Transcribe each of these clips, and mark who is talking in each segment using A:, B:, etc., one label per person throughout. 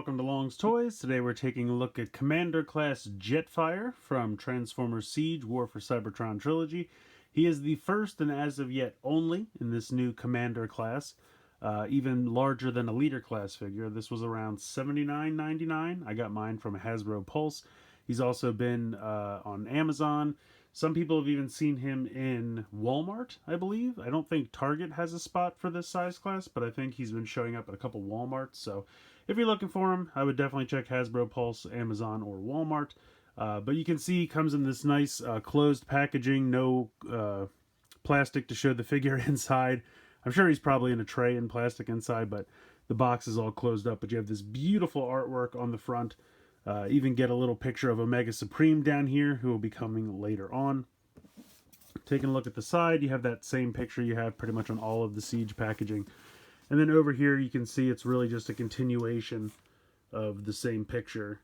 A: welcome to Long's Toys. Today we're taking a look at Commander Class Jetfire from Transformers Siege War for Cybertron trilogy. He is the first and as of yet only in this new Commander class, even larger than a Leader class figure. This was around $79.99. I got mine from Hasbro Pulse. He's also been on Amazon. Some people have even seen him in Walmart, I believe. I don't think Target has a spot for this size class, but I think he's been showing up at a couple Walmarts. So if you're looking for him, I would definitely check Hasbro Pulse, Amazon, or Walmart. But you can see he comes in this nice closed packaging, no plastic to show the figure inside. I'm sure he's probably in a tray in plastic inside, but the box is all closed up. But you have this beautiful artwork on the front. Even get a little picture of Omega Supreme down here, who will be coming later on. Taking a look at the side, you have that same picture you have pretty much on all of the Siege packaging. And then over here, you can see it's really just a continuation of the same picture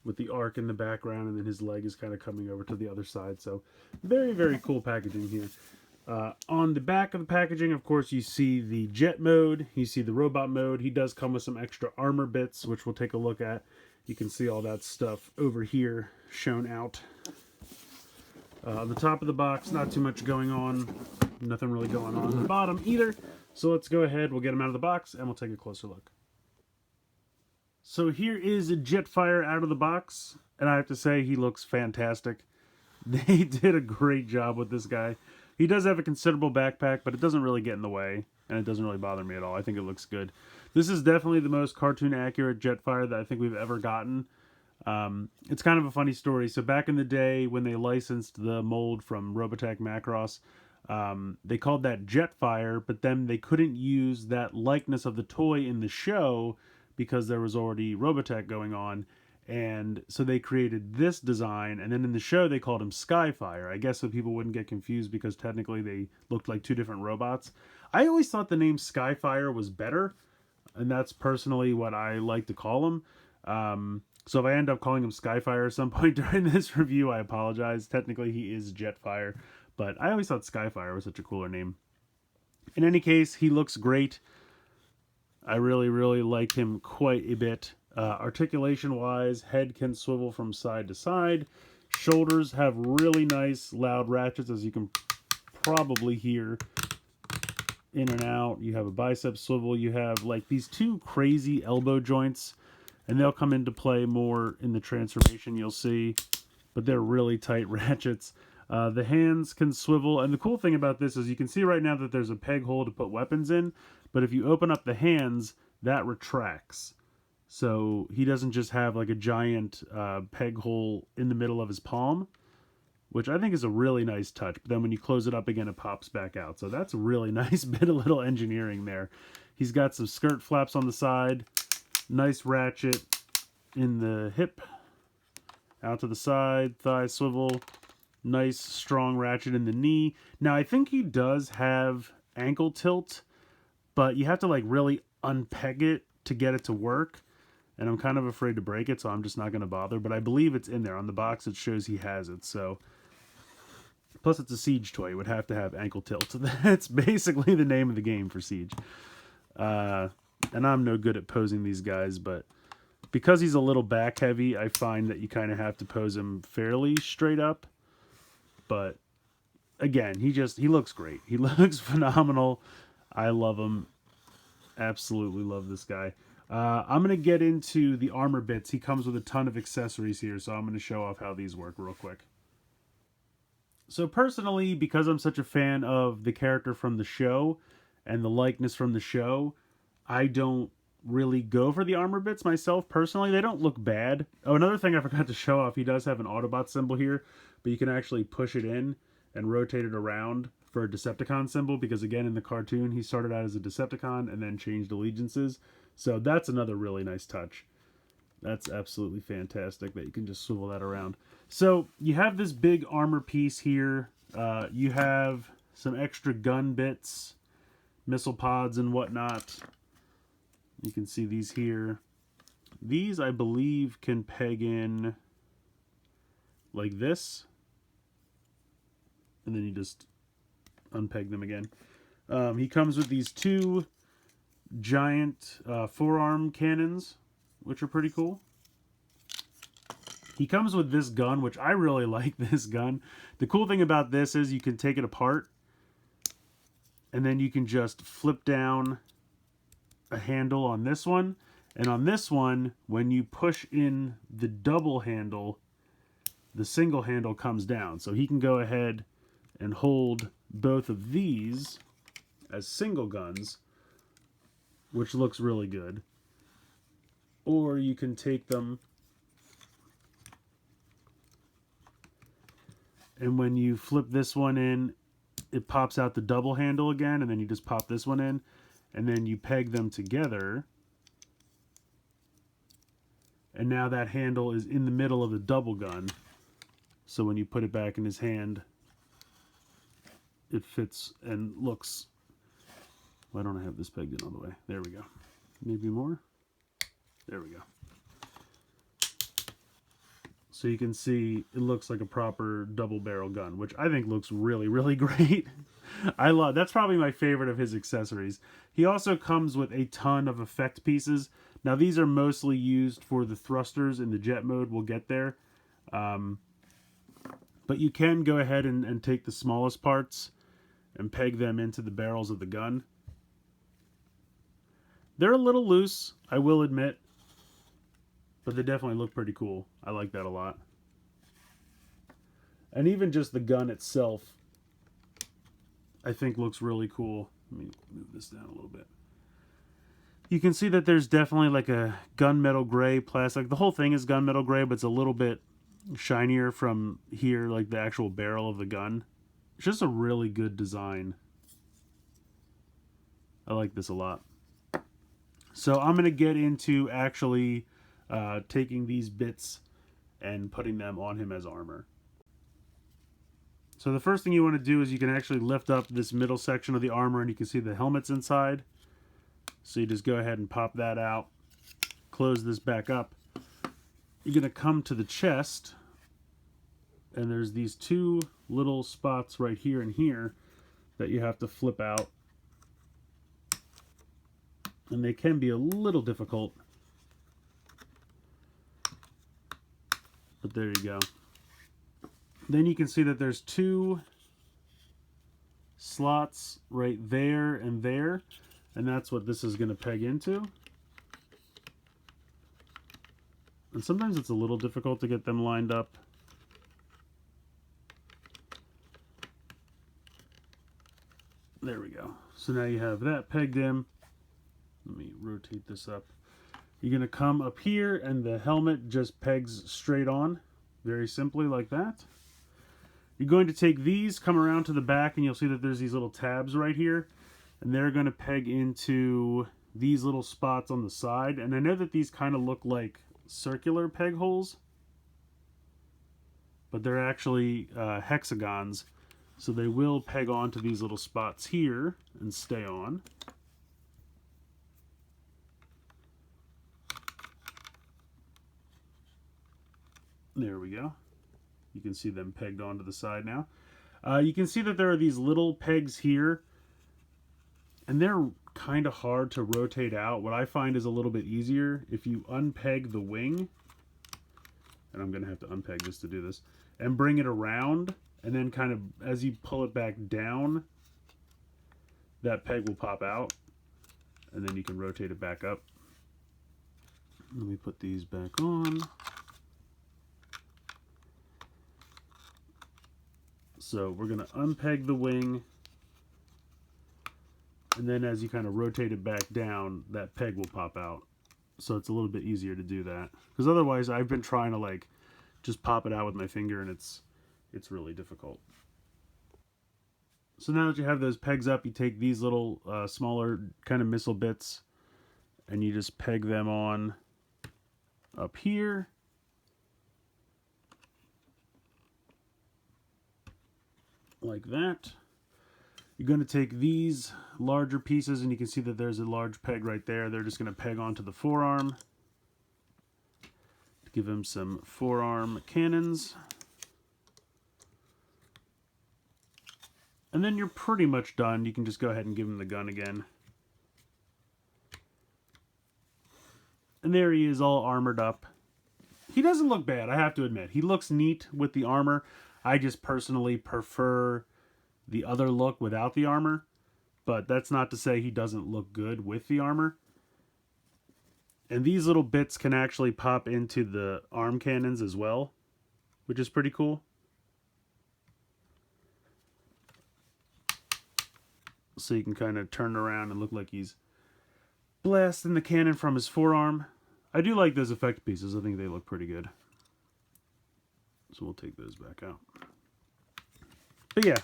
A: with the arc in the background, and then his leg is kind of coming over to the other side. So very, very cool packaging here. On the back of the packaging, of course, you see the jet mode. You see the robot mode. He does come with some extra armor bits, which we'll take a look at. You can see all that stuff over here shown out. On the top of the box, not too much going on. Nothing really going on the bottom either. So let's go ahead, we'll get him out of the box, and we'll take a closer look. So here is a Jetfire out of the box, and I have to say he looks fantastic. They did a great job with this guy. He does have a considerable backpack, but it doesn't really get in the way, and it doesn't really bother me at all. I think it looks good. This is definitely the most cartoon-accurate Jetfire that I think we've ever gotten. It's kind of a funny story. So back in the day, when they licensed the mold from Robotech Macross, they called that Jetfire, but then they couldn't use that likeness of the toy in the show because there was already Robotech going on. And so they created this design, and then in the show they called him Skyfire. I guess so people wouldn't get confused because technically they looked like two different robots. I always thought the name Skyfire was better, and that's personally what I like to call him. So if I end up calling him Skyfire at some point during this review, I apologize. Technically he is Jetfire, but I always thought Skyfire was such a cooler name. In any case, he looks great. I really, really like him quite a bit. Articulation-wise, head can swivel from side to side. Shoulders have really nice, loud ratchets, as you can probably hear. In and out. You have a bicep swivel. You have like these two crazy elbow joints, and they'll come into play more in the transformation, you'll see. But they're really tight ratchets. The hands can swivel, and the cool thing about this is you can see right now that there's a peg hole to put weapons in, but if you open up the hands, that retracts. So he doesn't just have like a giant peg hole in the middle of his palm, which I think is a really nice touch. But then when you close it up again, it pops back out. So that's a really nice bit of little engineering there. He's got some skirt flaps on the side, nice ratchet in the hip, out to the side, thigh swivel, nice strong ratchet in the knee. Now I think he does have ankle tilt, but you have to like really unpeg it to get it to work. And I'm kind of afraid to break it, so I'm just not going to bother. But I believe it's in there. On the box, it shows he has it. So, plus it's a Siege toy. It would have to have ankle tilt. So that's basically the name of the game for Siege. And I'm no good at posing these guys, but because he's a little back heavy, I find that you kind of have to pose him fairly straight up. But again, he looks great. He looks phenomenal. I love him. Absolutely love this guy. I'm going to get into the armor bits. He comes with a ton of accessories here, so I'm going to show off how these work real quick. So personally, because I'm such a fan of the character from the show and the likeness from the show, I don't really go for the armor bits myself personally. They don't look bad. Oh, another thing I forgot to show off, he does have an Autobot symbol here, but you can actually push it in and rotate it around for a Decepticon symbol, because again, in the cartoon, he started out as a Decepticon and then changed allegiances. So that's another really nice touch. That's absolutely fantastic that you can just swivel that around. So you have this big armor piece here. You have some extra gun bits, missile pods and whatnot. You can see these here. These, I believe, can peg in like this. And then you just unpeg them again. He comes with these two giant forearm cannons, which are pretty cool. He comes with this gun, which I really like this gun. The cool thing about this is you can take it apart, and then you can just flip down a handle on this one. And on this one, when you push in the double handle, the single handle comes down. So he can go ahead and hold both of these as single guns, which looks really good. Or you can take them, and when you flip this one in, it pops out the double handle again, and then you just pop this one in, and then you peg them together. And now that handle is in the middle of the double gun. So when you put it back in his hand, it fits and looks... Why don't I have this pegged in all the way? There we go. Maybe more? There we go. So you can see it looks like a proper double barrel gun, which I think looks really, really great. I love, that's probably my favorite of his accessories. He also comes with a ton of effect pieces. Now these are mostly used for the thrusters in the jet mode. We'll get there. But you can go ahead and take the smallest parts and peg them into the barrels of the gun. They're a little loose, I will admit, but they definitely look pretty cool. I like that a lot. And even just the gun itself, I think looks really cool. Let me move this down a little bit. You can see that there's definitely like a gunmetal gray plastic. The whole thing is gunmetal gray, but it's a little bit shinier from here, like the actual barrel of the gun. It's just a really good design. I like this a lot. So I'm going to get into actually taking these bits and putting them on him as armor. So the first thing you want to do is you can actually lift up this middle section of the armor, and you can see the helmet's inside. So you just go ahead and pop that out, close this back up. You're going to come to the chest, and there's these two little spots right here and here that you have to flip out. And they can be a little difficult, but there you go. Then you can see that there's two slots right there, and that's what this is going to peg into. And sometimes it's a little difficult to get them lined up. There we go. So now you have that pegged in. Let me rotate this up. You're going to come up here, and the helmet just pegs straight on, very simply like that. You're going to take these, come around to the back, and you'll see that there's these little tabs right here, and they're going to peg into these little spots on the side. And I know that these kind of look like circular peg holes, but they're actually hexagons, so they will peg onto these little spots here and stay on. There we go. You can see them pegged onto the side now. You can see that there are these little pegs here, and they're kind of hard to rotate out. What I find is a little bit easier if you unpeg the wing, and I'm going to have to unpeg this to do this, and bring it around, and then kind of as you pull it back down, that peg will pop out, and then you can rotate it back up. Let me put these back on. So we're going to unpeg the wing, and then as you kind of rotate it back down, that peg will pop out. So it's a little bit easier to do that. Because otherwise I've been trying to like just pop it out with my finger, and it's really difficult. So now that you have those pegs up, you take these little smaller kind of missile bits, and you just peg them on up here. Like that. You're going to take these larger pieces, and you can see that there's a large peg right there. They're just going to peg onto the forearm to give him some forearm cannons. And then you're pretty much done. You can just go ahead and give him the gun again. And there he is, all armored up. He doesn't look bad, I have to admit. He looks neat with the armor. I just personally prefer the other look without the armor. But that's not to say he doesn't look good with the armor. And these little bits can actually pop into the arm cannons as well, which is pretty cool. So you can kind of turn around and look like he's blasting the cannon from his forearm. I do like those effect pieces. I think they look pretty good. So we'll take those back out. But yeah,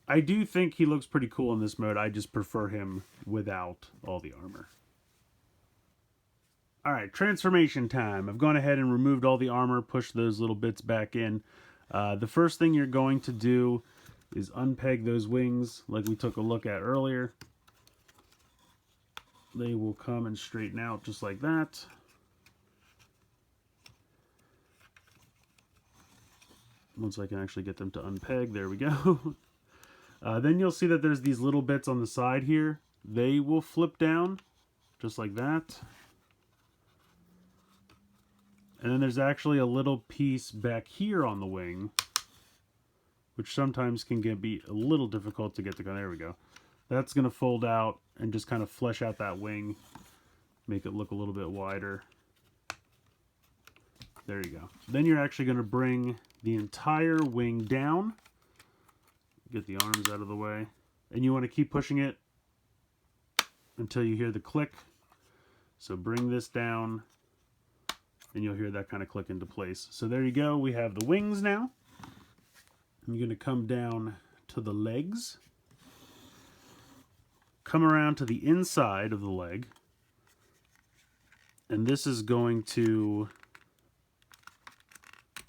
A: I do think he looks pretty cool in this mode. I just prefer him without all the armor. Alright, transformation time. I've gone ahead and removed all the armor, pushed those little bits back in. The first thing you're going to do is unpeg those wings like we took a look at earlier. They will come and straighten out just like that. Once I can actually get them to unpeg, there we go. Then you'll see that there's these little bits on the side here. They will flip down just like that. And then there's actually a little piece back here on the wing, which sometimes can be a little difficult to get to go. There we go. That's going to fold out and just kind of flesh out that wing, make it look a little bit wider. There you go. Then you're actually going to bring the entire wing down. Get the arms out of the way. And you want to keep pushing it until you hear the click. So bring this down, and you'll hear that kind of click into place. So there you go. We have the wings now. I'm going to come down to the legs. Come around to the inside of the leg. And this is going to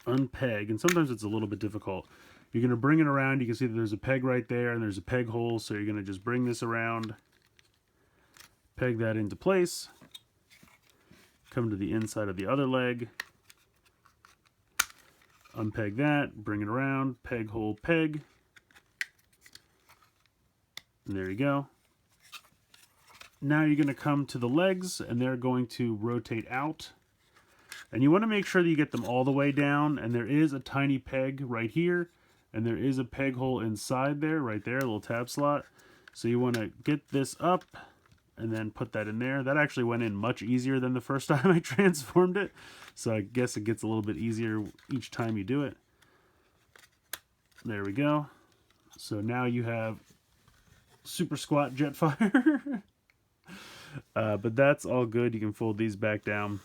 A: unpeg. And sometimes it's a little bit difficult. You're going to bring it around. You can see that there's a peg right there and there's a peg hole. So you're going to just bring this around. Peg that into place. Come to the inside of the other leg. Unpeg that. Bring it around. Peg, hole, peg. And there you go. Now you're going to come to the legs and they're going to rotate out. And you want to make sure that you get them all the way down. And there is a tiny peg right here. And there is a peg hole inside there, right there, a little tab slot. So you want to get this up and then put that in there. That actually went in much easier than the first time I transformed it. So I guess it gets a little bit easier each time you do it. There we go. So now you have super squat Jetfire. But that's all good. You can fold these back down.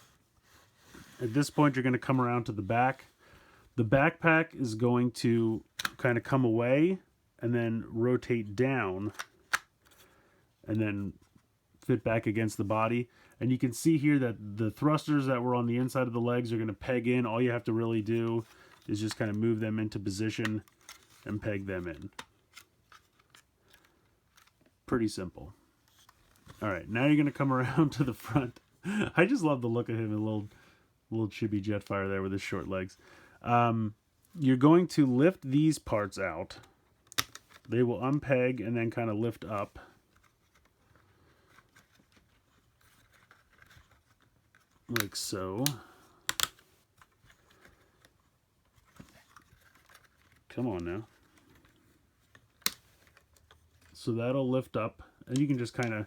A: At this point, you're going to come around to the back. The backpack is going to kind of come away and then rotate down and then fit back against the body. And you can see here that the thrusters that were on the inside of the legs are going to peg in. All you have to really do is just kind of move them into position and peg them in. Pretty simple. All right, now you're going to come around to the front. I just love the look of him, a little chibi Jetfire there with his short legs. You're going to lift these parts out. They will unpeg and then kind of lift up. Like so. Come on now. So that'll lift up, and you can just kind of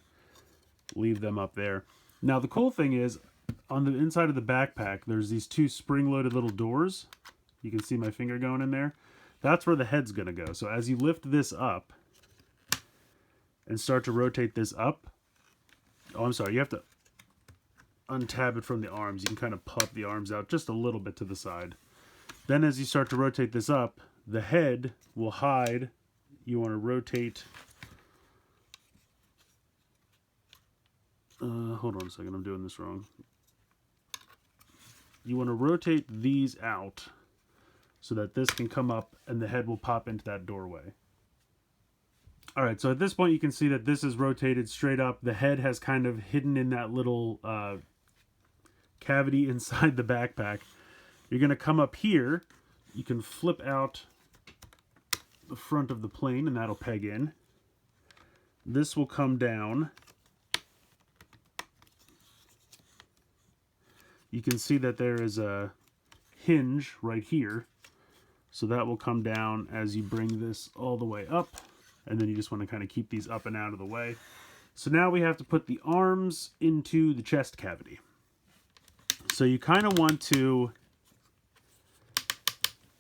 A: leave them up there. Now the cool thing is, on the inside of the backpack, there's these two spring-loaded little doors. You can see my finger going in there. That's where the head's going to go. So as you lift this up and start to rotate this up, oh, I'm sorry, you have to untab it from the arms. You can kind of pop the arms out just a little bit to the side. Then as you start to rotate this up, the head will hide. You want to rotate. Hold on a second, I'm doing this wrong. You want to rotate these out so that this can come up and the head will pop into that doorway. Alright, so at this point you can see that this is rotated straight up. The head has kind of hidden in that little cavity inside the backpack. You're going to come up here. You can flip out the front of the plane and that'll peg in. This will come down you can see that there is a hinge right here. So that will come down as you bring this all the way up. And then you just want to kind of keep these up and out of the way. So now we have to put the arms into the chest cavity. So you kind of want to...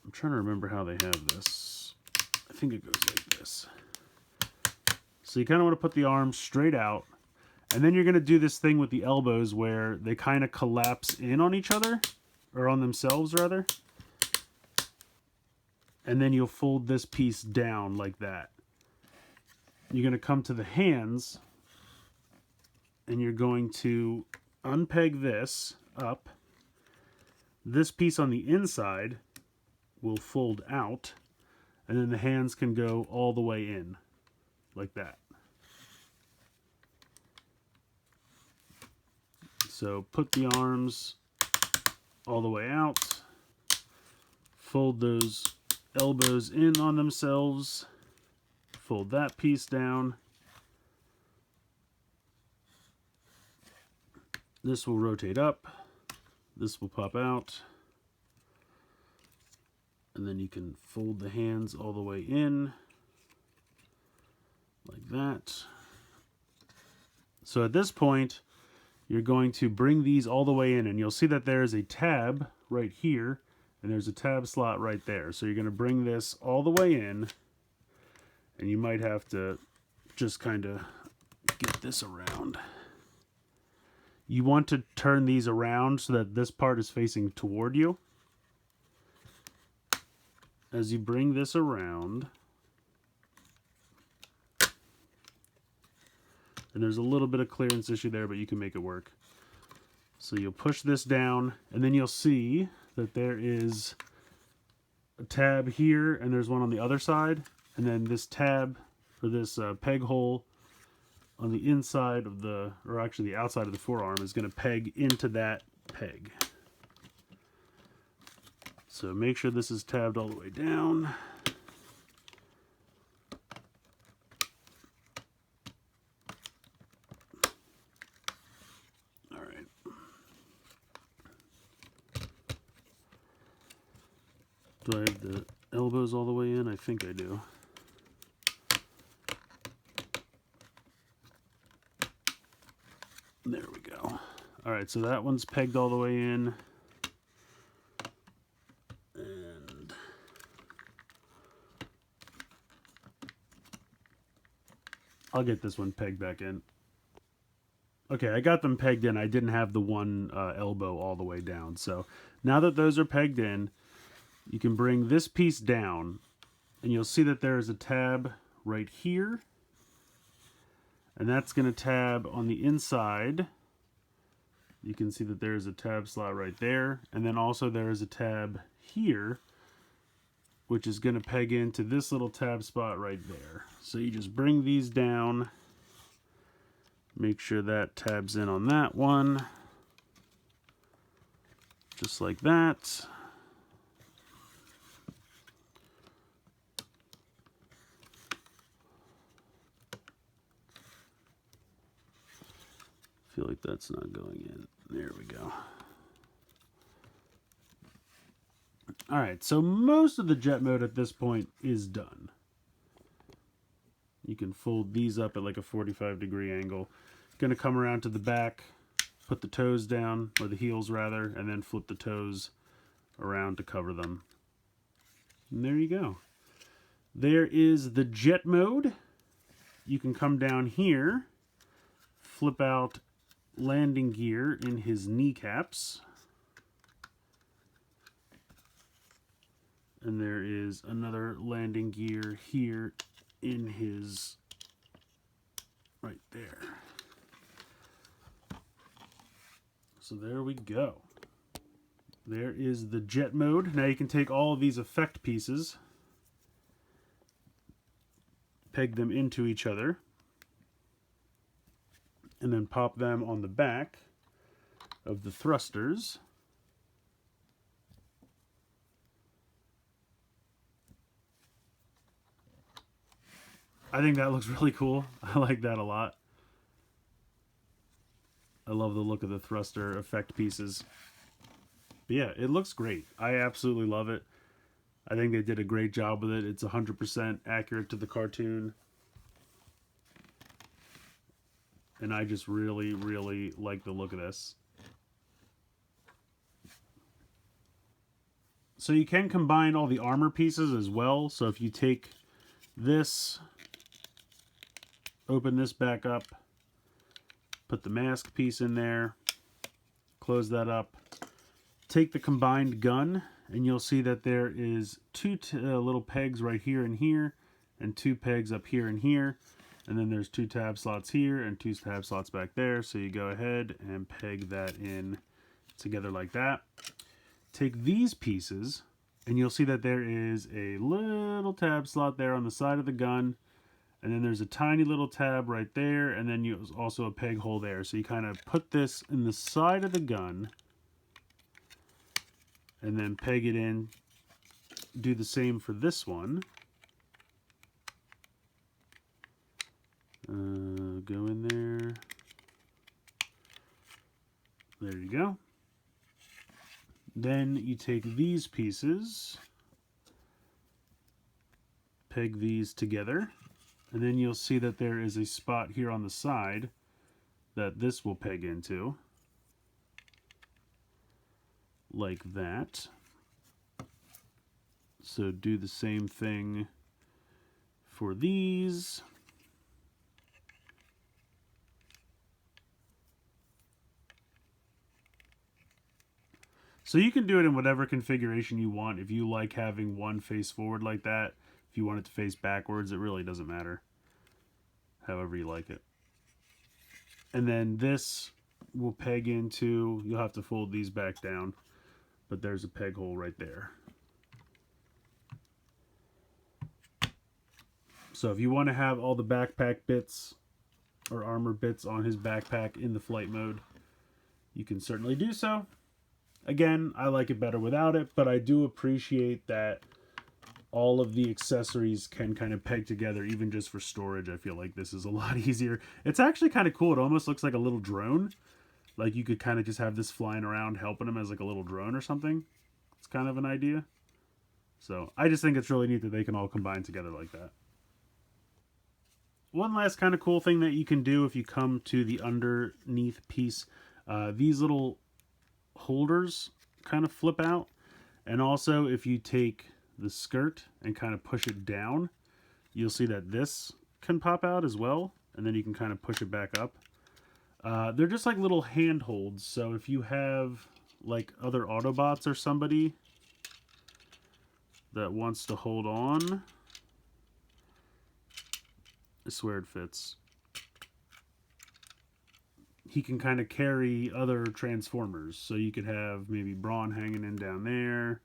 A: I'm trying to remember how they have this. I think it goes like this. So you kind of want to put the arms straight out. And then you're going to do this thing with the elbows where they kind of collapse in on each other. Or on themselves, rather. And then you'll fold this piece down like that. You're going to come to the hands. And you're going to unpeg this up. This piece on the inside will fold out. And then the hands can go all the way in. Like that. So put the arms all the way out. Fold those elbows in on themselves. Fold that piece down. This will rotate up. This will pop out. And then you can fold the hands all the way in. Like that. So at this point, you're going to bring these all the way in, and you'll see that there's a tab right here, and there's a tab slot right there. So you're going to bring this all the way in, and you might have to just kind of get this around. You want to turn these around so that this part is facing toward you. As you bring this around, and there's a little bit of clearance issue there, but you can make it work. So you'll push this down, and then you'll see that there is a tab here, and there's one on the other side. And then this tab, or this peg hole on the inside of the, or actually the outside of the forearm, is going to peg into that peg. So make sure this is tabbed all the way down. All right. Do I have the elbows all the way in? I think I do. There we go. All right, so that one's pegged all the way in. And I'll get this one pegged back in. Okay, I got them pegged in. I didn't have the one elbow all the way down. So now that those are pegged in, you can bring this piece down, and you'll see that there is a tab right here. And that's going to tab on the inside. You can see that there is a tab slot right there. And then also there is a tab here, which is going to peg into this little tab spot right there. So you just bring these down. Make sure that tabs in on that one. Just like that. Feel like that's not going in. There we go. All right, so most of the jet mode at this point is done. You can fold these up at like a 45-degree angle. Going to come around to the back, put the toes down, or the heels rather, and then flip the toes around to cover them. And there you go. There is the jet mode. You can come down here, flip out landing gear in his kneecaps. And there is another landing gear here in his, right there. So there we go. There is the jet mode. Now you can take all of these effect pieces, peg them into each other, and then pop them on the back of the thrusters. I think that looks really cool. I like that a lot. I love the look of the thruster effect pieces. But yeah, it looks great. I absolutely love it. I think they did a great job with it. It's 100% accurate to the cartoon. And I just really, really like the look of this. So you can combine all the armor pieces as well. So if you take this, open this back up, put the mask piece in there, close that up, take the combined gun, and you'll see that there is two little pegs right here and here, and two pegs up here and here, and then there's two tab slots here and two tab slots back there. So you go ahead and peg that in together like that. Take these pieces, and you'll see that there is a little tab slot there on the side of the gun, and then there's a tiny little tab right there, and then you also a peg hole there. So you kind of put this in the side of the gun, and then peg it in. Do the same for this one. Go in there. There you go. Then you take these pieces, peg these together, and then you'll see that there is a spot here on the side that this will peg into, like that. So do the same thing for these. So you can do it in whatever configuration you want. If you like having one face forward like that, if you want it to face backwards, it really doesn't matter. However you like it. And then this will peg into, you'll have to fold these back down, but there's a peg hole right there. So if you want to have all the backpack bits or armor bits on his backpack in the flight mode, you can certainly do so. Again, I like it better without it, but I do appreciate that all of the accessories can kind of peg together, even just for storage. I feel like this is a lot easier. It's actually kind of cool. It almost looks like a little drone. Like you could kind of just have this flying around helping him as like a little drone or something. It's kind of an idea. So I just think it's really neat that they can all combine together like that. One last kind of cool thing that you can do if you come to the underneath piece, these little holders kind of flip out, and also if you take the skirt and kind of push it down, you'll see that this can pop out as well, and then you can kind of push it back up. They're just like little handholds, so if you have like other Autobots or somebody that wants to hold on, I swear it fits. He can kind of carry other Transformers. So you could have maybe Brawn hanging in down there.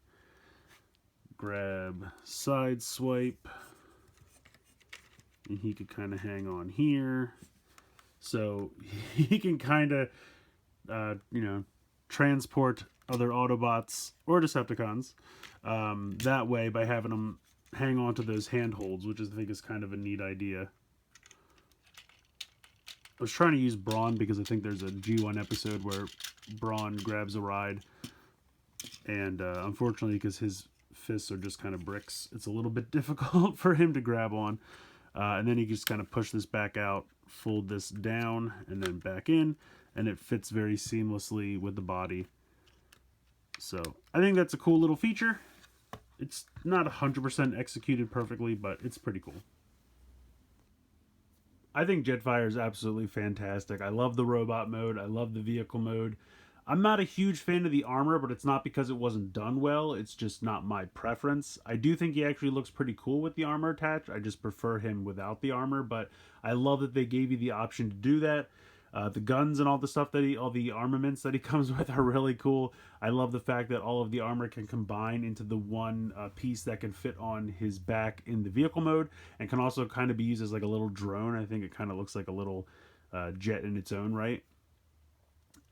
A: Grab side swipe. And he could kind of hang on here. So he can kind of, transport other Autobots or Decepticons that way by having them hang on to those handholds, which I think is kind of a neat idea. I was trying to use Brawn because I think there's a G1 episode where Brawn grabs a ride. And unfortunately, because his fists are just kind of bricks, it's a little bit difficult for him to grab on. And then you just kind of push this back out, fold this down, and then back in. And it fits very seamlessly with the body. So I think that's a cool little feature. It's not 100% executed perfectly, but it's pretty cool. I think Jetfire is absolutely fantastic. I love the robot mode. I love the vehicle mode. I'm not a huge fan of the armor, but it's not because it wasn't done well. It's just not my preference. I do think he actually looks pretty cool with the armor attached. I just prefer him without the armor, but I love that they gave you the option to do that. The guns and all the stuff that all the armaments that he comes with are really cool. I love the fact that all of the armor can combine into the one piece that can fit on his back in the vehicle mode, and can also kind of be used as like a little drone. I think it kind of looks like a little jet in its own right.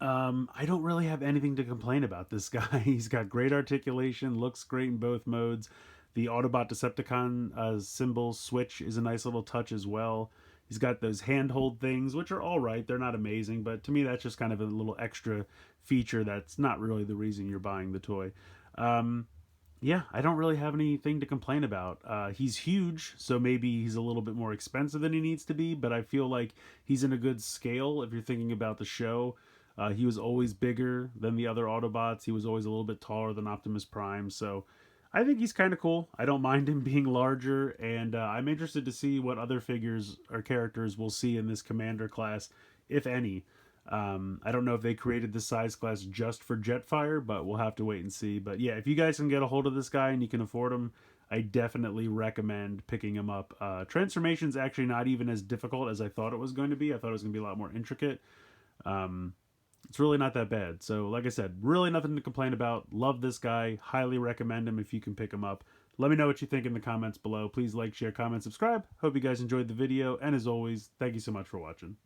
A: I don't really have anything to complain about this guy. He's got great articulation, looks great in both modes. The Autobot Decepticon symbol switch is a nice little touch as well. He's got those handhold things, which are all right. They're not amazing, but to me, that's just kind of a little extra feature that's not really the reason you're buying the toy. Um, yeah, I don't really have anything to complain about. He's huge, so maybe he's a little bit more expensive than he needs to be, but I feel like he's in a good scale if you're thinking about the show. He was always bigger than the other Autobots. He was always a little bit taller than Optimus Prime, so I think he's kind of cool. I don't mind him being larger, and I'm interested to see what other figures or characters we'll see in this Commander class, if any. I don't know if they created this size class just for Jetfire, but we'll have to wait and see. But yeah, if you guys can get a hold of this guy and you can afford him, I definitely recommend picking him up. Transformation's actually not even as difficult as I thought it was going to be. I thought it was going to be a lot more intricate. Um, it's really not that bad. So, like I said, really nothing to complain about. Love this guy. Highly recommend him if you can pick him up. Let me know what you think in the comments below. Please like, share, comment, subscribe. Hope you guys enjoyed the video. And as always, thank you so much for watching.